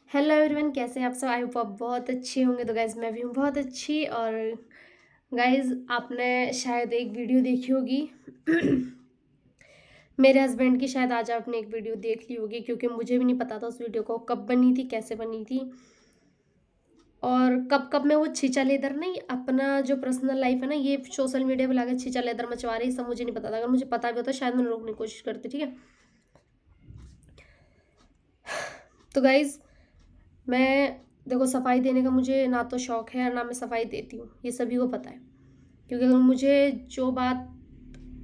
Hello everyone, कैसे हैं आप सब? आई होप आप बहुत अच्छे होंगे। तो गाइज़ मैं भी हूँ बहुत अच्छी। और गाइज़ आपने शायद एक वीडियो देखी होगी मेरे हस्बैंड की। शायद आज आपने एक वीडियो देख ली होगी, क्योंकि मुझे भी नहीं पता था उस वीडियो को कब बनी थी, कैसे बनी थी, और कब कब में वो छीचा लेदर नहीं, अपना जो पर्सनल लाइफ है ना, ये सोशल मीडिया पे लाकर छीचा लेदर मचवा रही। सब मुझे नहीं पता था। अगर मुझे पता भी होता शायद मैं रोकने की कोशिश करती। ठीक है, तो गाइज़ मैं देखो, सफाई देने का मुझे ना तो शौक है और ना मैं सफाई देती हूँ, ये सभी को पता है। क्योंकि अगर मुझे जो बात,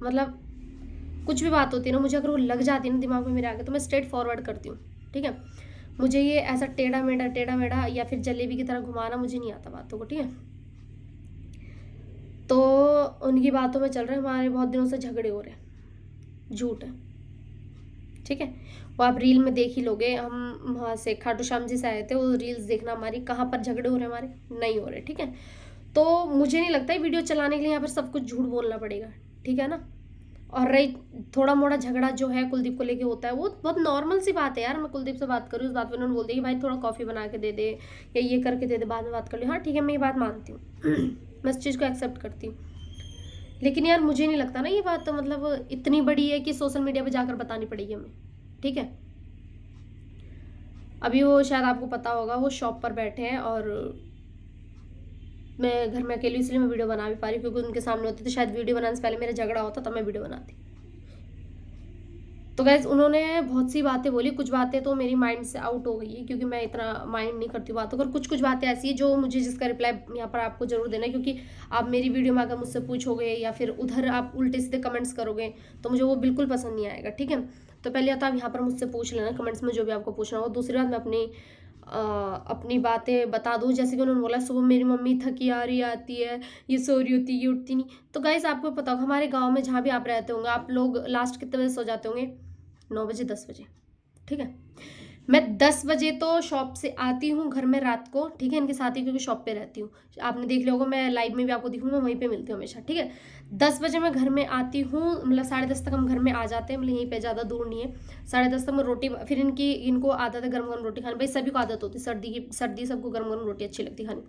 मतलब कुछ भी बात होती है ना, मुझे अगर वो लग जाती है ना दिमाग में मेरे आगे, तो मैं स्ट्रेट फॉरवर्ड करती हूँ। ठीक है, मुझे ये ऐसा टेढ़ा मेढ़ा या फिर जलेबी की तरह घुमाना मुझे नहीं आता बातों को। ठीक है, तो उनकी बातों में चल रहे हैं, हमारे बहुत दिनों से झगड़े हो रहे हैं, झूठ है। ठीक है, वो आप रील में देख ही लोगे। हम वहाँ से खाटू श्याम जी से आए थे, वो रील्स देखना हमारी, कहाँ पर झगड़े हो रहे हैं हमारे, नहीं हो रहे। ठीक है, तो मुझे नहीं लगता है वीडियो चलाने के लिए यहाँ पर सब कुछ झूठ बोलना पड़ेगा। ठीक है ना। और रही थोड़ा मोड़ा झगड़ा जो है कुलदीप को लेके होता है, वो बहुत नॉर्मल सी बात है यार। मैं कुलदीप से बात करूँ, उस बात पर उन्होंने बोल दिया कि भाई थोड़ा कॉफ़ी बना के दे दे या ये करके दे दे, बाद में बात कर ली। हाँ ठीक है, मैं ये बात मानती हूँ मैं इस चीज़ को एक्सेप्ट करती हूँ। लेकिन यार मुझे नहीं लगता ना ये बात मतलब इतनी बड़ी है कि सोशल मीडिया पे जाकर बतानी पड़ेगी हमें। ठीक है, अभी वो शायद आपको पता होगा, वो शॉप पर बैठे हैं और मैं घर में अकेली, इसलिए मैं वीडियो बना भी पा रही हूँ, क्योंकि उनके सामने होती तो शायद वीडियो बनाने से पहले मेरा झगड़ा होता तब मैं वीडियो बनाती। तो गैस उन्होंने बहुत सी बातें बोली, कुछ बातें तो मेरी माइंड से आउट हो गई है, क्योंकि मैं इतना माइंड नहीं करती बातों को। और कुछ कुछ बातें ऐसी है जो मुझे, जिसका रिप्लाई यहाँ पर आपको जरूर देना है, क्योंकि आप मेरी वीडियो में अगर मुझसे पूछोगे या फिर उधर आप उल्टे सीधे कमेंट्स करोगे तो मुझे वो बिल्कुल पसंद नहीं आएगा। ठीक है, तो पहले तो आप यहाँ पर मुझसे पूछ लेना कमेंट्स में जो भी आपको पूछना हो। दूसरी बात, मैं अपनी बातें बता दूँ, जैसे कि उन्होंने बोला सुबह मेरी मम्मी थकी आ रही आती है, ये सो रही होती, ये उठती नहीं। तो गाइस आपको पता होगा, हमारे गांव में जहाँ भी आप रहते होंगे, आप लोग लास्ट कितने बजे सो जाते होंगे? 9 बजे, 10 बजे। ठीक है, मैं 10 बजे तो शॉप से आती हूँ घर में रात को। ठीक है, इनके साथ ही, क्योंकि शॉप पे रहती हूँ। आपने देख लिया होगा, मैं लाइव में भी आपको दिखूंगा, वहीं पे मिलती हूँ हमेशा। ठीक है, 10 बजे मैं घर में आती हूँ, मतलब 10:30 तक हम घर में आ जाते हैं, मतलब यहीं पे ज़्यादा दूर नहीं है। 10:30 तक मैं रोटी, फिर इनको आदत है गर्म गर्म रोटी खाने। भाई सभी को आदत होती है, सर्दी सबको गर्म गर्म रोटी अच्छी लगती है खानी।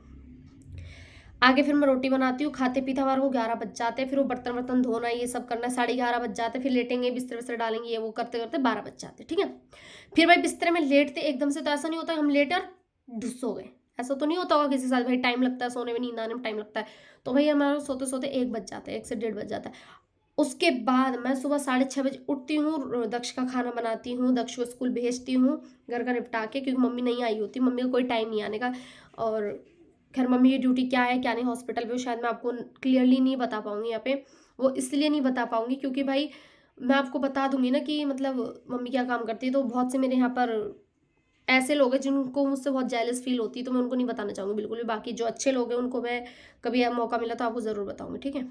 आगे फिर मैं रोटी बनाती हूँ, खाते पीते हमारे को 11 बज जाते हैं। फिर वो बर्तन वर्तन धोना, ये सब करना, 11:30 बज जाते हैं। फिर लेटेंगे, बिस्तर विस्तर डालेंगे, ये वो करते करते 12 बज जाते हैं। ठीक है, फिर भाई बिस्तर में लेटते एकदम से तो ऐसा नहीं होता हम लेटे और ढुस हो गए। ऐसा तो नहीं होता होगा किसी के साथ, भाई टाइम लगता है सोने में, नींद आने में टाइम लगता है। तो भाई हमारा सोते सोते 1 बज जाता है, 1 से 1:30 बज जाता है। उसके बाद मैं सुबह 6:30 बजे उठती हूँ, दक्ष का खाना बनाती हूँ, दक्ष को स्कूल भेजती हूँ घर का निपटा के, क्योंकि मम्मी नहीं आई होती, मम्मी का कोई टाइम नहीं आने का। और खैर मम्मी की ड्यूटी क्या है क्या नहीं हॉस्पिटल में, वो शायद मैं आपको क्लियरली नहीं बता पाऊंगी यहाँ पे। वो इसलिए नहीं बता पाऊंगी क्योंकि भाई मैं आपको बता दूंगी ना कि मतलब मम्मी क्या काम करती है, तो बहुत से मेरे यहाँ पर ऐसे लोग हैं जिनको मुझसे बहुत जेलस फील होती है, तो मैं उनको नहीं बताना चाहूँगी बिल्कुल भी। बाकी जो अच्छे लोग हैं उनको मैं कभी मौका मिला तो आपको ज़रूर बताऊँगी। ठीक है,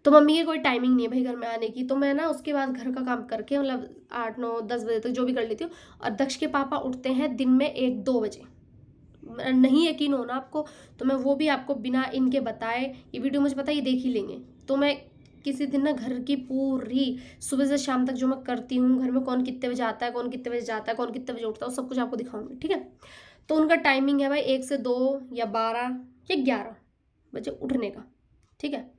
तो मम्मी की कोई टाइमिंग नहीं है भाई घर में आने की, तो मैं ना उसके बाद घर का काम करके मतलब 8 9 10 बजे तक जो भी कर लेती हूँ। और दक्ष के पापा उठते हैं दिन में 1 2 बजे। नहीं यकीन होना आपको, तो मैं वो भी आपको बिना इनके बताए, ये वीडियो मुझे पता है ये देख ही लेंगे, तो मैं किसी दिन ना घर की पूरी सुबह से शाम तक जो मैं करती हूँ, घर में कौन कितने बजे आता है, कौन कितने बजे जाता है, कौन कितने बजे उठता है, सब कुछ आपको दिखाऊंगी। ठीक है, तो उनका टाइमिंग है भाई 1 से 2 या 12 या 11 बजे उठने का। ठीक है,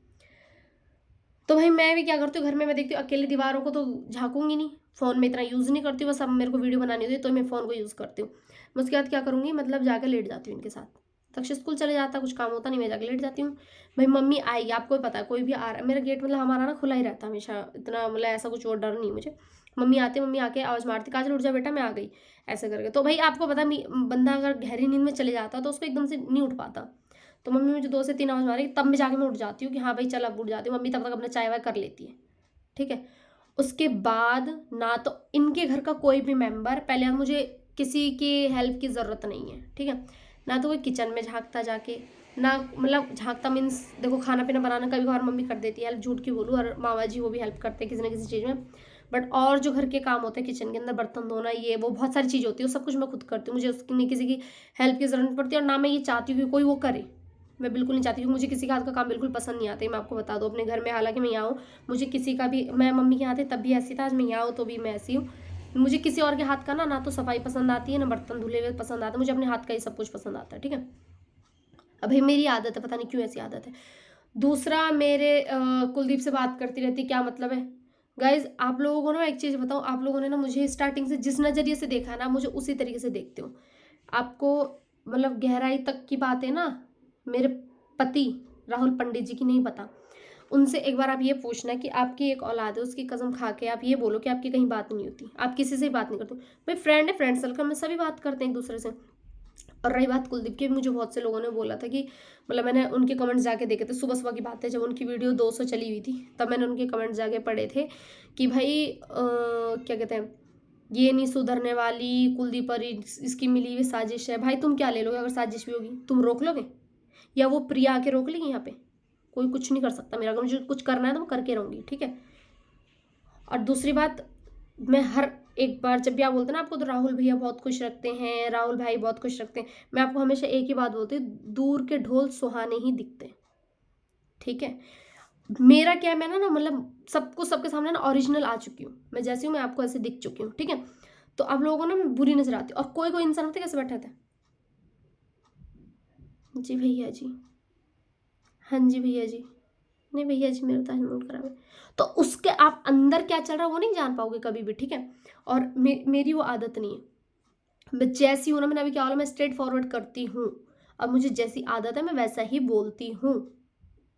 तो भाई मैं भी क्या करती हूँ, घर में मैं देखती हूँ अकेले दीवारों को तो झाँकूंगी नहीं, फ़ोन में इतना यूज़ नहीं करती हूँ, बस अब मेरे को वीडियो बनानी होती है तो मैं फ़ोन को यूज़ करती हूँ। मैं उसके बाद क्या करूँगी, मतलब जाकर लेट जाती हूँ इनके साथ। तक्ष स्कूल चले जाता, कुछ काम होता नहीं, मैं जाकर लेट जाती हूँ। भाई मम्मी आएगी, आपको भी पता है, कोई भी आ रहा, मेरा गेट मतलब हमारा ना खुला ही रहता है हमेशा, इतना मतलब ऐसा कुछ वो डर नहीं मुझे। मम्मी आते, मम्मी आके आवाज़ मारती, काजल उठ जा बेटा मैं आ गई, ऐसे करके। तो भाई आपको पता बंदा अगर गहरी नींद में चले जाता तो उसको एकदम से नहीं उठ पाता। तो मम्मी मुझे 2 से 3 आवाज़ मारेगी, तब मैं जाके मैं उठ जाती हूँ कि हाँ भाई चल अब उठ जाती हूँ। मम्मी तब तक अपना चाय वाय कर लेती है। ठीक है, उसके बाद ना तो इनके घर का कोई भी मेंबर, पहले मुझे किसी की हेल्प की ज़रूरत नहीं है। ठीक है, ना तो कोई किचन में झांकता जाके, ना मतलब झांकता मीन्स देखो खाना पीना बनाना कभी कभार मम्मी कर देती है हेल्प, झूठ क्यों बोलूँ, और मामा जी वो भी हेल्प करते हैं किसी ना किसी चीज़ में। बट और जो घर के काम होते हैं किचन के अंदर, बर्तन धोना, ये वो बहुत सारी चीज़ होती है, वो सब कुछ मैं खुद करती हूँ। मुझे उसकी नहीं किसी की हेल्प की ज़रूरत नहीं पड़ती, और ना मैं ये चाहती हूँ कि कोई वो करे। मैं बिल्कुल नहीं चाहती, क्योंकि मुझे किसी का हाथ का काम बिल्कुल पसंद नहीं आता है। मैं आपको बता दूँ अपने घर में, हालांकि मैं यहाँ हूँ, मुझे किसी का भी, मैं मम्मी के यहाँ थी तब भी ऐसी था, आज मैं यहाँ हूँ तो भी मैं ऐसी हूँ। मुझे किसी और के हाथ का ना तो सफाई पसंद आती है, ना बर्तन धुले हुए पसंद आता है, मुझे अपने हाथ का ही सब कुछ पसंद आता है, ठीक है। अभी मेरी आदत है, पता नहीं क्यों ऐसी आदत है। दूसरा, मेरे कुलदीप से बात करती रहती, क्या मतलब है गाइज। आप लोगों को ना एक चीज़ बताऊँ, आप लोगों ने ना मुझे स्टार्टिंग से जिस नज़रिए से देखा ना, मुझे उसी तरीके से देखते हो। आपको मतलब गहराई तक की बात है ना मेरे पति राहुल पंडित जी की नहीं पता। उनसे एक बार आप ये पूछना कि आपकी एक औलाद है, उसकी कसम खा के आप ये बोलो कि आपकी कहीं बात नहीं होती, आप किसी से बात नहीं करते। भाई फ्रेंड है, फ्रेंड सर्कल में सभी बात करते हैं एक दूसरे से। और रही बात कुलदीप की, मुझे बहुत से लोगों ने बोला था कि मतलब मैंने उनके कमेंट्स जाके देखे थे, सुबह सुबह की बात है जब उनकी वीडियो 200 चली हुई थी, तब मैंने उनके कमेंट्स जाके पढ़े थे कि भाई क्या कहते हैं, ये नहीं सुधरने वाली कुलदीप पर इसकी मिली हुई साजिश है। भाई तुम क्या ले लोगे, अगर साजिश भी होगी तुम रोक लोगे, या वो प्रिया आके रोक लेगी? यहाँ पे कोई कुछ नहीं कर सकता मेरा, अगर मुझे कुछ करना है तो मैं करके रहूँगी, ठीक है। और दूसरी बात, मैं हर एक बार जब भी आप बोलते हैं ना आपको तो राहुल भैया बहुत खुश रखते हैं, राहुल भाई बहुत खुश रखते हैं, मैं आपको हमेशा एक ही बात बोलती हूँ, दूर के ढोल सुहाने ही दिखते हैं, ठीक है। मेरा क्या है, मैं ना मतलब सबको सबके सामने ना ओरिजिनल आ चुकी हूँ, मैं जैसी हूँ मैं आपको ऐसे दिख चुकी हूँ, ठीक है। तो आप लोगों को ना मैं बुरी नजर आती हूँ, और कोई कोई इंसान होते कैसे बैठे थे, जी भैया जी, हाँ जी भैया जी, नहीं भैया जी मेरा तो मूड खराब है, तो उसके आप अंदर क्या चल रहा है वो नहीं जान पाओगे कभी भी, ठीक है। और मेरी वो आदत नहीं है, मैं जैसी हूँ ना, मैंने अभी क्या बोला, मैं स्ट्रेट फॉरवर्ड करती हूँ। अब मुझे जैसी आदत है मैं वैसा ही बोलती हूँ,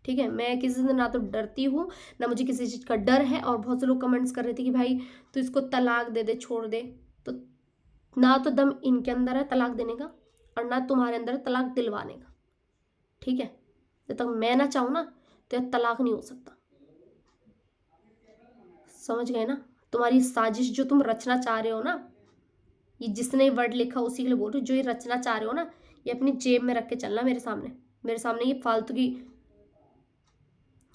ठीक है। मैं किसी से ना तो डरती हूँ, ना मुझे किसी चीज़ का डर है। और बहुत से लोग कमेंट्स कर रहे थे कि भाई तो इसको तलाक दे दे, छोड़ दे, तो ना तो दम इनके अंदर है तलाक देने का, और ना तुम्हारे अंदर है तलाक दिलवाने का, ठीक है। जब तक मैं ना चाहूँ ना तो यह तलाक नहीं हो सकता, समझ गए ना। तुम्हारी साजिश जो तुम रचना चाह रहे हो ना, ये जिसने वर्ड लिखा उसी के लिए बोल रही हूँ, जो ये रचना चाह रहे हो ना, ये अपनी जेब में रख के चलना, मेरे सामने ये फालतू की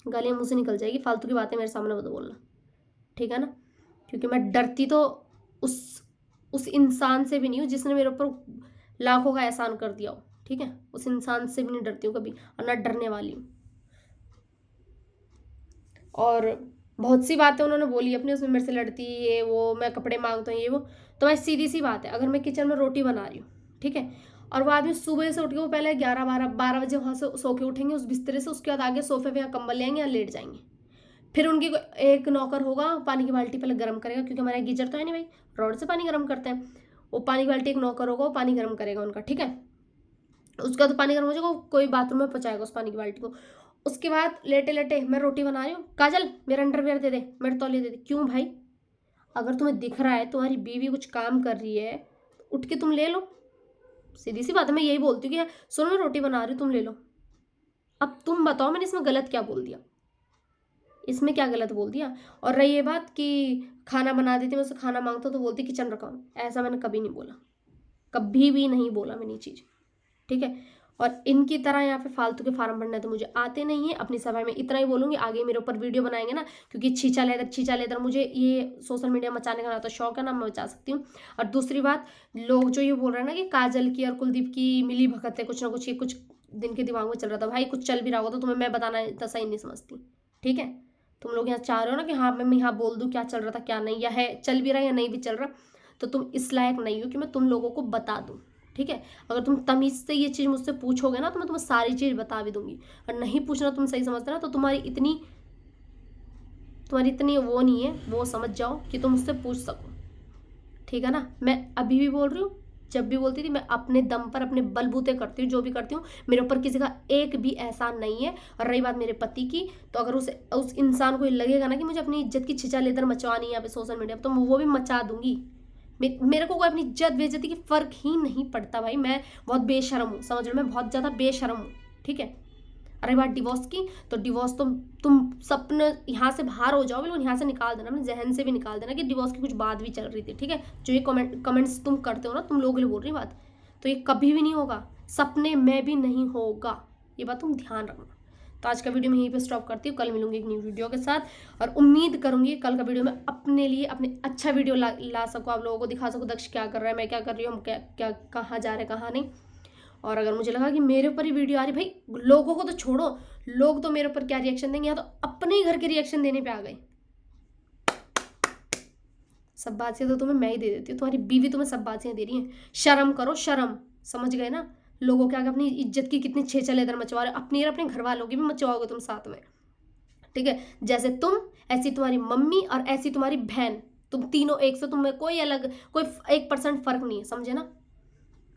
गालियाँ मुंह से निकल जाएगी, फालतू की बातें मेरे सामने मत बोलना, ठीक है ना। क्योंकि मैं डरती तो उस इंसान से भी नहीं हूँ जिसने मेरे ऊपर लाखों का एहसान कर दिया हो, ठीक है। उस इंसान से भी नहीं डरती हूँ कभी, और ना डरने वाली हूँ। और बहुत सी बातें उन्होंने बोली अपनी, उसमें मेरे से लड़ती ये वो, मैं कपड़े मांगता हूँ ये वो। तो भाई सीधी सी बात है, अगर मैं किचन में रोटी बना रही हूँ, ठीक है, और वो आदमी सुबह से उठ के, वो पहले 11-12 बजे वहाँ से सो के उठेंगे उस बिस्तरे से, उसके बाद आगे सोफे पे यहाँ कंबल ले आएंगे, यहाँ लेट जाएंगे। फिर उनकी एक नौकर होगा, पानी की बाल्टी पहले गर्म करेगा, क्योंकि हमारे गीजर तो है नहीं भाई, रोड से पानी गर्म करते हैं। वो पानी की बाल्टी एक नौकर होगा, वो पानी गर्म करेगा उनका, ठीक है। उसका तो पानी गर्म हो जाएगा, कोई बाथरूम में पहुँचाएगा उस पानी की बाल्टी को। उसके बाद लेटे लेटे मैं रोटी बना रही हूँ, काजल मेरा अंडरवियर दे दे, मेरे तौलिया दे दे। क्यों भाई, अगर तुम्हें दिख रहा है तुम्हारी बीवी कुछ काम कर रही है, उठ के तुम ले लो, सीधी सी बात है। मैं यही बोलती हूँ कि सुनो मैं रोटी बना रही हूँ, तुम ले लो। अब तुम बताओ मैंने इसमें गलत क्या बोल दिया, इसमें क्या गलत बोल दिया। और रही ये बात कि खाना बना देती, मैं उससे खाना मांगता तो बोलती किचन रखा, ऐसा मैंने कभी नहीं बोला, कभी भी नहीं बोला मैंने ये चीज़, ठीक है। और इनकी तरह यहाँ पे फालतू के फार्म भरना तो मुझे आते नहीं है। अपनी सभा में इतना ही बोलूँगी, आगे मेरे ऊपर वीडियो बनाएंगे ना, क्योंकि छींचा लेदर मुझे ये सोशल मीडिया मचाने का ना तो शौक है ना मैं मचा सकती हूँ। और दूसरी बात, लोग जो ये बोल रहे हैं ना कि काजल की और कुलदीप की मिली भगत है, कुछ ना कुछ, ये कुछ दिन के दिमाग में चल रहा था। भाई कुछ चल भी रहा होगा तो तुम्हें मैं बताना इतना सही नहीं समझती, ठीक है। तुम लोग यहाँ चाह रहे हो ना कि हाँ मैं यहाँ बोल दूँ क्या चल रहा था क्या नहीं, या है चल भी रहा या नहीं भी चल रहा, तो तुम इस लायक नहीं हो कि मैं तुम लोगों को बता दूँ, ठीक है। अगर तुम तमीज़ से ये चीज़ मुझसे पूछोगे ना तो मैं तुम्हें सारी चीज़ बता भी दूंगी। और नहीं पूछना, तुम सही समझते ना, तो तुम्हारी इतनी वो नहीं है, वो समझ जाओ कि तुम मुझसे पूछ सको, ठीक है ना। मैं अभी भी बोल रही हूँ, जब भी बोलती थी, मैं अपने दम पर अपने बलबूते करती हूँ, जो भी करती हूँ मेरे ऊपर किसी का एक भी एहसान नहीं है। और रही बात मेरे पति की, तो अगर उस इंसान को लगेगा ना कि मुझे अपनी इज्जत की छिछा लेदर मचवानी है यहाँ पे सोशल मीडिया पर, तो वो भी मचा दूंगी। मेरे को कोई अपनी इज्जत बेइज्जती की फर्क ही नहीं पड़ता भाई। मैं बहुत बेशरम हूँ, समझ लो, मैं बहुत ज़्यादा बेशरम हूँ, ठीक है। अरे बात डिवोर्स की, तो डिवोर्स तो तुम सपने यहाँ से बाहर हो जाओ, बिल्कुल यहाँ से निकाल देना, अपने जहन से भी निकाल देना कि डिवोर्स की कुछ बात भी चल रही थी, ठीक है। जो ये कमेंट्स तुम करते हो ना, तुम लोगों के लिए बोल रही बात, तो ये कभी भी नहीं होगा, सपने में भी नहीं होगा, ये बात तुम ध्यान रखना। तो आज का वीडियो मैं यहीं पे स्टॉप करती हूँ, कल मिलूंगी एक न्यू वीडियो के साथ। और उम्मीद करूंगी कल का वीडियो मैं अपने लिए अपने अच्छा वीडियो ला सकूँ, आप लोगों को दिखा सकूँ दक्ष क्या कर रहा है, मैं क्या कर रही हूँ, हम क्या कहाँ जा रहे हैं कहाँ नहीं। और अगर मुझे लगा कि मेरे ऊपर ही वीडियो आ रही, भाई लोगों को तो छोड़ो, लोग तो मेरे ऊपर क्या रिएक्शन देंगे, या तो अपने ही घर के रिएक्शन देने पे आ गए। सब बातें तो तुम्हें मैं ही दे देती हूँ, तुम्हारी बीवी तुम्हें सब बातें दे रही है। शर्म करो, शर्म। समझ गए ना? लोगों के आगे अपनी इज्जत की कितनी छेछल इधर मचवा रहे हो, अपनी और अपने घर वालों की भी मचवाओगे तुम साथ में। ठीक है? जैसे तुम, ऐसी तुम्हारी मम्मी और ऐसी तुम्हारी बहन, तुम तीनों एक से, तुम्हें कोई अलग, कोई 1% फर्क नहीं है, समझे ना?